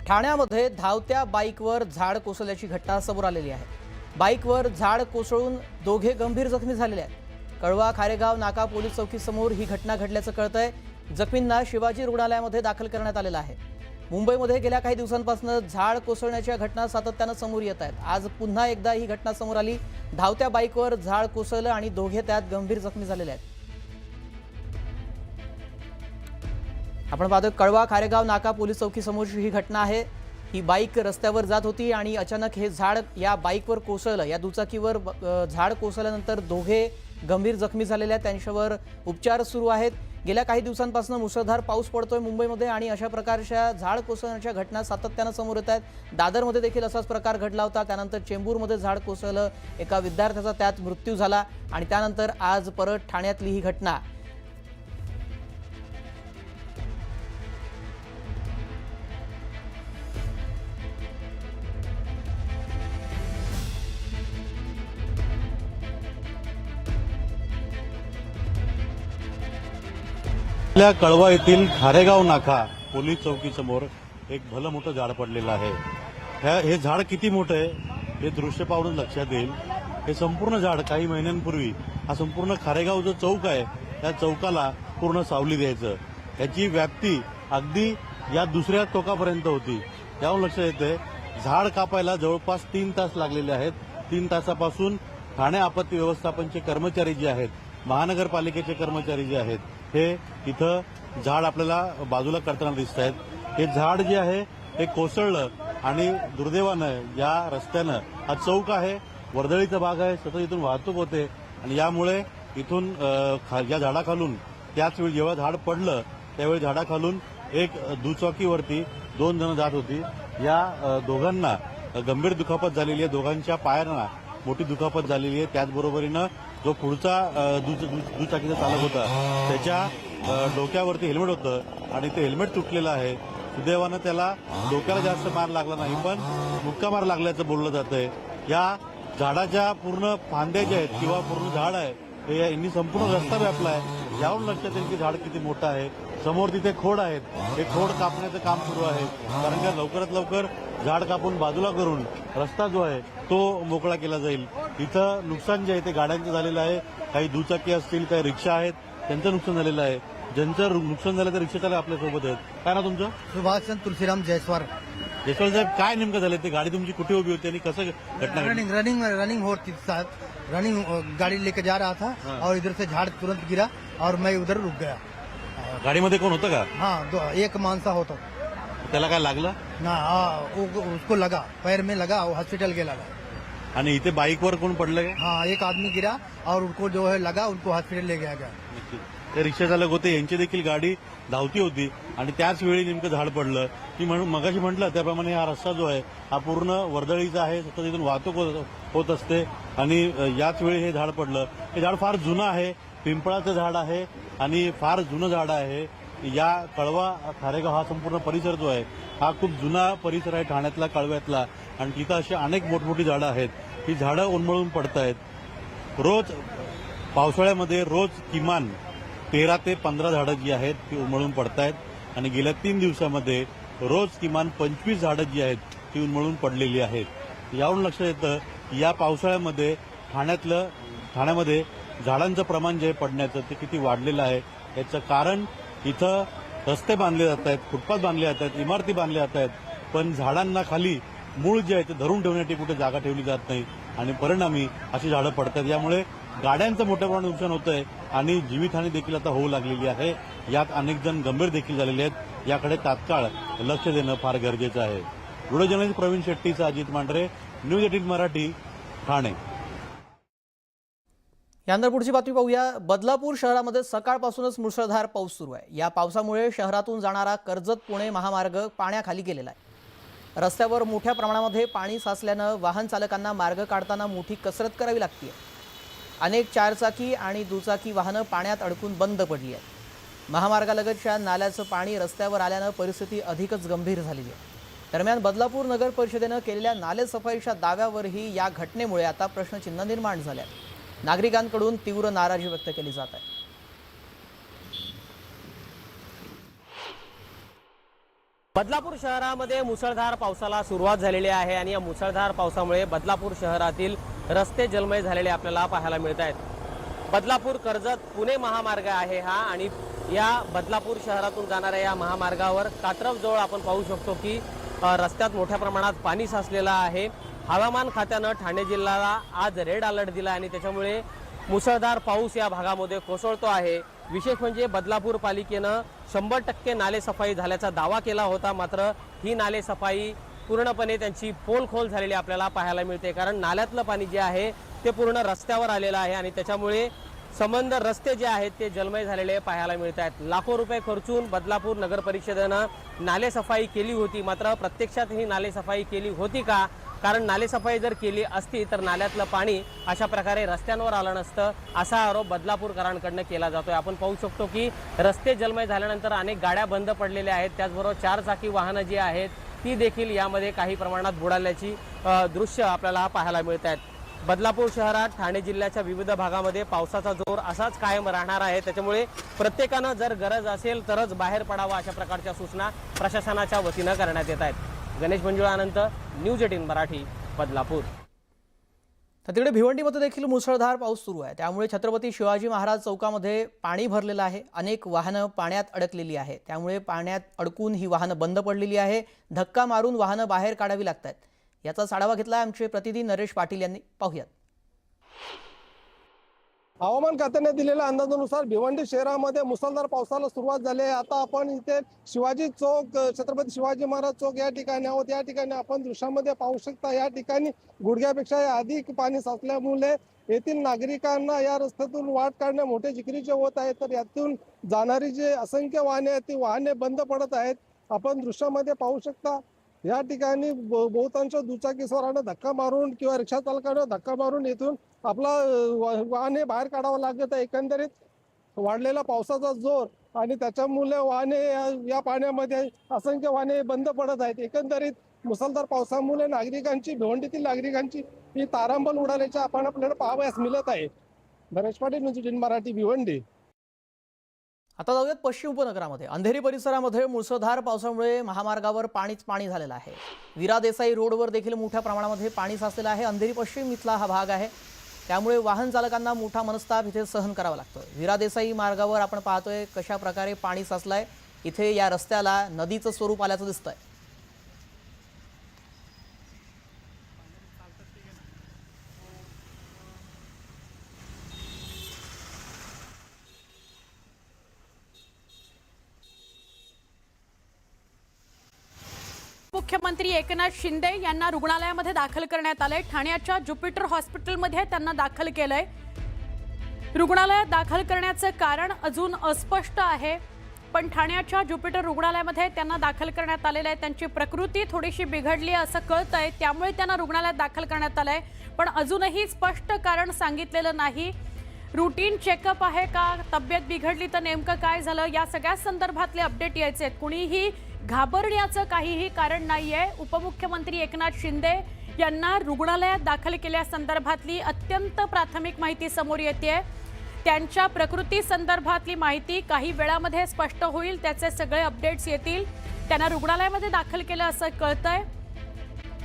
ठाण्यामध्ये धावत्या बाईकवर झाड कोसळल्याची घटना समोर आलेली आहे। बाईकवर झाड कोसळून दोघे गंभीर जखमी झालेले आहेत। कळवा खारेगाव नाका पोलीस चौकीसमोर ही घटना घडल्याचं कळतंय। जखमींना शिवाजी रुग्णालयामध्ये दाखल करण्यात आलेलं आहे। मुंबईमध्ये गेल्या काही दिवसांपासून झाड कोसळण्याच्या घटना सातत्यानं समोर येत आहेत। आज पुन्हा एकदा ही घटना समोर आली। धावत्या बाईकवर झाड कोसळलं आणि दोघे त्यात गंभीर जखमी झालेले आहेत। आपण पाहतो कळवा खारेगाव नाका पोलीस चौकीसमोरची ही घटना आहे। ही बाईक रस्त्यावर जात होती आणि अचानक हे झाड या बाईकवर कोसळलं। या दुचाकीवर झाड कोसळल्यानंतर दोघे गंभीर जखमी झालेले आहेत। त्यांच्यावर उपचार सुरू आहेत। गेल्या काही दिवसांपासून मुसळधार पाऊस पडतोय मुंबईमध्ये आणि अशा प्रकारच्या झाड कोसळण्याच्या घटना सातत्यानं समोर येत आहेत। दादरमध्ये देखील असाच प्रकार घडला होता। त्यानंतर चेंबूरमध्ये झाड कोसळलं, एका विद्यार्थ्याचा त्यात मृत्यू झाला आणि त्यानंतर आज परत ठाण्यातली ही घटना। कळवा येथील खारेगाव नाका पोलीस चौकीसमोर एक भलं मोठं झाड पडलेलं आहे। हे झाड किती मोठं आहे हे दृश्य पाहून लक्षात येईल। हे संपूर्ण झाड काही महिन्यांपूर्वी हा संपूर्ण खारेगाव जो चौक आहे त्या चौकाला पूर्ण सावली द्यायचं। याची व्याप्ती अगदी या दुसऱ्या टोकापर्यंत होती। त्यावरून लक्षात येते झाड कापायला जवळपास 3 तास लागलेले आहेत। 3 तासापासून ठाणे आपत्ती व्यवस्थापनचे कर्मचारी जे आहेत, महानगरपालिकेचे कर्मचारी जे आहेत, हे इथं झाड आपल्याला बाजूला करताना दिसत आहेत। हे झाड जे आहे हे कोसळलं आणि दुर्दैवानं या रस्त्यानं हा चौक आहे, वर्दळीचा भाग आहे, सतत इथून वाहतूक होते आणि यामुळे इथून या झाडाखालून त्याच वेळी जेव्हा झाड पडलं त्यावेळी झाडाखालून एक दुचाकीवरती 2 जण जात होती। या दोघांना गंभीर दुखापत झालेली आहे। दोघांच्या पायांना मोठी दुखापत झालेली आहे। त्याचबरोबरीनं जो पुढचा दुचाकीचा चालक होता त्याच्या डोक्यावरती हेल्मेट होतं आणि ते हेल्मेट तुटलेलं आहे। सुदैवानं त्याला डोक्याला जास्त मार लागला नाही, पण मुक्का मार लागल्याचं बोललं जातंय। या झाडाच्या पूर्ण फांद्या ज्या आहेत किंवा पूर्ण झाड आहे हे यांनी संपूर्ण रस्ता व्यापला आहे। यावरून लक्षात येईल की झाड किती मोठं आहे। समोर तिथे खोड आहेत, हे खोड कापण्याचं काम सुरू आहे, कारण का लवकरात लवकर झाड कापून बाजूला करून रस्ता जो आहे तो मोकळा केला जाईल। इथं नुकसान जे आहे ते गाड्यांचं झालेलं आहे। काही दुचाकी असतील, काही रिक्षा आहेत, त्यांचं नुकसान झालेलं आहे। ज्यांचं नुकसान झालं तर रिक्षा चालक आपल्यासोबत आहेत। काय ना तुमचं? सुभाषचंद्र तुलसीराम जयस्वार। जयस्वार साहेब, काय नेमकं झालं? ते गाडी तुमची कुठे उभी होती आणि कसं घटना? रनिंग हो रही थी साहब, रनिंग गाड़ी लेके जा रहा था और इधर से झाड़ तुरंत गिरा और मैं उधर रुक गया। गाडीमध्ये कोण होतं का? हाँ, एक माणसा होता। त्याला काय लागलं? ना उसको लगा, पैर में लगा, हॉस्पिटल गेला। आणि इथे बाईकवर कोण पडलं? हाँ, एक आदमी गिरा और उनको जो है लगा, उनको हॉस्पिटल ले गया गया। ते रिक्षा चालक होते, यांची देखील गाडी धावती होती आणि त्याच वेळी नेमकं झाड पडलं। की म्हणून मगाशी म्हटलं त्याप्रमाणे हा रस्ता जो आहे हा पूर्ण वर्दळीचा आहे, सतत इथून वाहतूक होत असते आणि याच वेळी हे झाड पडलं। हे झाड फार जुनं आहे, पिंपळाचं झाड आहे आणि फार जुनं झाड आहे। या कळवा खारेगाव हा संपूर्ण परिसर जो आहे हा खूप जुना परिसर आहे ठाण्यातला, कळव्यातला, आणि तिथं अशी अनेक मोठमोठी झाडं आहेत। ही झाडं उन्मळून पडत आहेत। रोज पावसाळ्यामध्ये रोज किमान 13 ते 15 झाडं जी आहेत ती उन्मळून पडत आहेत आणि गेल्या 3 दिवसामध्ये रोज किमान 25 झाडं जी आहेत ती उन्मळून पडलेली आहेत। यावरून लक्षात येतं की या पावसाळ्यामध्ये ठाण्यामध्ये झाडांचं प्रमाण जे पडण्याचं ते किती वाढलेलं आहे। याचं कारण इथं रस्ते बांधले जात आहेत, फुटपाथ बांधले जात आहेत, इमारती बांधल्या जात आहेत, पण झाडांना खाली मूळ जे आहे ते धरून ठेवण्यासाठी कुठे जागा ठेवली जात नाही आणि परिणामी अशी झाडं पडतात। यामुळे गाड्यांचं मोठ्या प्रमाणात नुकसान होत आहे आणि जीवितहानी देखील आता होऊ लागलेली आहे। यात अनेक जण गंभीर देखील झालेले आहेत। याकडे तात्काळ लक्ष देणं फार गरजेचं आहे। व्हिडिओ जर्नलिस्ट प्रवीण शेट्टीचा अजित मांढरे, न्यूज 18 मराठी, ठाणे। यानंतर पुढची बातमी पाहूया। बदलापूर शहरामध्ये सकाळपासूनच मुसळधार पाऊस सुरू आहे। या पावसामुळे शहरातून जाणारा कर्जत पुणे महामार्ग पाण्याखाली गेलेला आहे। रस्त्यावर मोठ्या प्रमाणामध्ये पाणी साचल्यानं वाहन चालकांना मार्ग काढताना मोठी कसरत करावी लागते। अनेक चारचाकी आणि दुचाकी वाहनं पाण्यात अडकून बंद पडली आहेत। महामार्गालगतच्या नाल्याचं पाणी रस्त्यावर आल्यानं परिस्थिती अधिकच गंभीर झालेली आहे। दरम्यान बदलापूर नगर परिषदेनं केलेल्या नाले सफाईच्या दाव्यावरही या घटनेमुळे आता प्रश्नचिन्ह निर्माण झाले आहे। नागरिकांकडून तीव्र नाराजी व्यक्त केली जात आहे। बदलापूर शहरामध्ये मुसळधार पावसाला सुरुवात झालेली आहे आणि या मुसळधार पावसामुळे बदलापूर शहरातील रस्ते जलमय झालेले आपल्याला पाहायला मिळत आहेत। बदलापूर कर्जत पुणे महामार्ग आहे हा आणि या बदलापूर शहरातून जाणाऱ्या या महामार्गावर कात्रजजवळ आपण पाहू शकतो की रस्त्यात मोठ्या प्रमाणात पाणी साचलेलं आहे। हवामान खात्यानं ठाणे जिल्ह्याला आज रेड अलर्ट दिला आणि त्याच्यामुळे मुसळधार पाऊस या भागामध्ये कोसळतो आहे। विशेष म्हणजे बदलापूर पालिकेनं 100% नालेसफाई झाल्याचा दावा केला होता, मात्र ही नालेसफाई पूर्णपणे त्यांची पोलखोल झालेली आपल्याला पाहायला मिळते, कारण नाल्यातलं पाणी जे आहे ते पूर्ण रस्त्यावर आलेलं आहे आणि त्याच्यामुळे संबंध रस्ते जे आहेत ते जलमय झालेले पाहायला मिळत आहेत। लाखो रुपये खर्चून बदलापूर नगर परिषदेनं नालेसफाई केली होती, मात्र प्रत्यक्षात ही नालेसफाई केली होती का? कारण नालेसफाई जर केली असती तर नाल्यातलं पाणी अशा प्रकारे रस्त्यांवर आलं नसतं, असा आरोप बदलापूरकरांकडनं केला जातोय। आपण पाहू शकतो की रस्ते जलमय झाल्यानंतर अनेक गाड्या बंद पडलेल्या आहेत, त्याचबरोबर 4 चाकी वाहनं जी आहेत ती देखील यामध्ये काही प्रमाणात बुडाल्याची दृश्य आपल्याला पाहायला मिळत आहेत। बदलापूर शहरात ठाणे जिल्ह्याच्या विविध भागामध्ये पावसाचा जोर असाच कायम राहणार आहे, त्याच्यामुळे प्रत्येकानं जर गरज असेल तरच बाहेर पडावा अशा प्रकारच्या सूचना प्रशासनाच्या वतीनं करण्यात येत आहेत। गणेश मंजुळानंत, न्यूज 18 मराठी, बदलापूर। तर तिकडे भिवंडीमध्ये देखील मुसळधार पाऊस सुरू आहे, त्यामुळे छत्रपती शिवाजी महाराज चौकामध्ये पाणी भरलेलं आहे। अनेक वाहनं पाण्यात अडकलेली आहेत, त्यामुळे पाण्यात अडकून ही वाहनं बंद पडलेली आहे। धक्का मारून वाहनं बाहेर काढावी लागतात। याचा आढावा घेतला आमचे प्रतिनिधी नरेश पाटील यांनी, पाहूयात। हवामान खात्याने दिलेल्या अंदाजानुसार भिवंडी शहरामध्ये मुसळधार पावसाला सुरुवात झाली आहे। आता आपण इथे शिवाजी चौक, छत्रपती शिवाजी महाराज चौक या ठिकाणी आहोत। या ठिकाणी आपण दृश्यामध्ये पाहू शकता, या ठिकाणी गुडघ्यापेक्षा अधिक पाणी साचल्यामुळे येथील नागरिकांना या रस्त्यातून वाट काढणे मोठे जिकिरीचे होत आहे। तर यातून जाणारी जे असंख्य वाहने आहेत ती वाहने बंद पडत आहेत। आपण दृश्यामध्ये पाहू शकता, या ठिकाणी बहुतांश दुचाकीस्वारांना धक्का मारून किंवा रिक्षा चालकांना धक्का मारून येथून आपला वाहने बाहेर काढावं लागत आहे। एकंदरीत वाढलेला पावसाचा जोर आणि त्याच्यामुळे वाहने या पाण्यामध्ये असंख्य वाहने बंद पडत आहेत। एकंदरीत मुसळधार पावसामुळे नागरिकांची, भिवंडीतील नागरिकांची ही तारांबळ उडाल्याचे आपल्याला पाहावयास मिळत आहे। नरेश पाटील, न्यूज 18 मराठी, भिवंडी। आता जाऊयात पश्चिम उपनगरामध्ये। अंधेरी परिसरामध्ये मुसळधार पावसामुळे महामार्गावर पाणीच पाणी झालेलं आहे। वीरा देसाई रोडवर देखील मोठ्या प्रमाणामध्ये पाणी साचलेलं आहे। अंधेरी पश्चिम इथला हा भाग आहे, त्यामुळे वाहन चालकांना मोठा मनस्ताप इथे सहन करावा लागतोय। वीरा देसाई मार्गावर आपण पाहतोय कशा प्रकारे पाणी साचलंय। इथे या रस्त्याला नदीचं स्वरूप आल्याचं दिसतंय। मुख्यमंत्री एकनाथ शिंदे यांना रुग्णालयामध्ये दाखल करण्यात आले। ठाण्याच्या ज्युपिटर हॉस्पिटलमध्ये त्यांना दाखल केलंय। रुग्णालयात दाखल करण्याचं कारण अजून अस्पष्ट आहे, पण ठाण्याच्या ज्युपिटर रुग्णालयामध्ये त्यांना दाखल करण्यात आलेलं आहे। त्यांची प्रकृती थोडीशी बिघडली असं कळतंय, त्यामुळे त्यांना रुग्णालयात दाखल करण्यात आलंय, पण अजूनही स्पष्ट कारण सांगितलेलं नाही। रूटीन चेकअप आहे का, तब्येत बिघडली तर नेमकं काय झालं, या सगळ्या संदर्भातले अपडेट यायचे। कुणीही घाबरण्याचं काहीही कारण नाहीये। उपमुख्यमंत्री एकनाथ शिंदे यांना रुग्णालयात दाखल केल्यासंदर्भातली अत्यंत प्राथमिक माहिती समोर येते। त्यांच्या प्रकृती संदर्भातली माहिती काही वेळामध्ये स्पष्ट होईल, त्याचे सगळे अपडेट्स येतील। त्यांना रुग्णालयामध्ये दाखल केलं असं कळतंय।